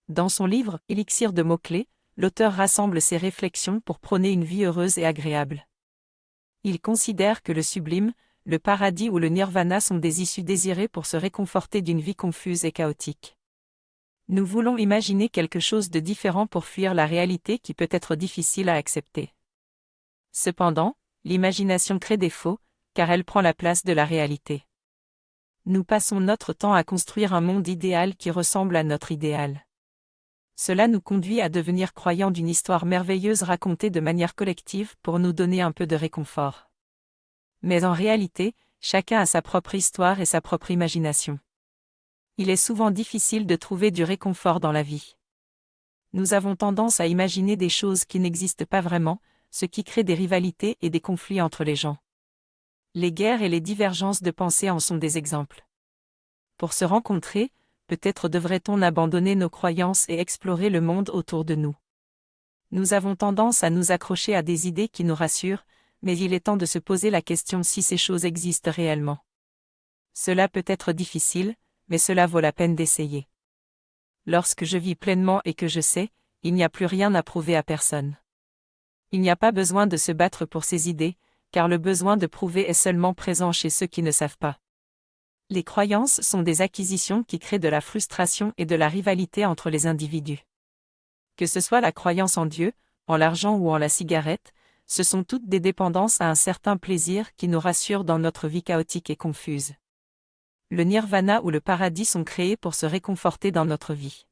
Dans son livre « Élixir de mots-clés », l'auteur rassemble ses réflexions pour prôner une vie heureuse et agréable. Il considère que le sublime, le paradis ou le nirvana sont des issues désirées pour se réconforter d'une vie confuse et chaotique. Nous voulons imaginer quelque chose de différent pour fuir la réalité qui peut être difficile à accepter. Cependant, l'imagination crée défaut, car elle prend la place de la réalité. Nous passons notre temps à construire un monde idéal qui ressemble à notre idéal. Cela nous conduit à devenir croyants d'une histoire merveilleuse racontée de manière collective pour nous donner un peu de réconfort. Mais en réalité, chacun a sa propre histoire et sa propre imagination. Il est souvent difficile de trouver du réconfort dans la vie. Nous avons tendance à imaginer des choses qui n'existent pas vraiment, ce qui crée des rivalités et des conflits entre les gens. Les guerres et les divergences de pensée en sont des exemples. Pour se rencontrer, peut-être devrait-on abandonner nos croyances et explorer le monde autour de nous. Nous avons tendance à nous accrocher à des idées qui nous rassurent, mais il est temps de se poser la question si ces choses existent réellement. Cela peut être difficile, mais cela vaut la peine d'essayer. Lorsque je vis pleinement et que je sais, il n'y a plus rien à prouver à personne. Il n'y a pas besoin de se battre pour ces idées, car le besoin de prouver est seulement présent chez ceux qui ne savent pas. Les croyances sont des acquisitions qui créent de la frustration et de la rivalité entre les individus. Que ce soit la croyance en Dieu, en l'argent ou en la cigarette, ce sont toutes des dépendances à un certain plaisir qui nous rassurent dans notre vie chaotique et confuse. Le nirvana ou le paradis sont créés pour se réconforter dans notre vie.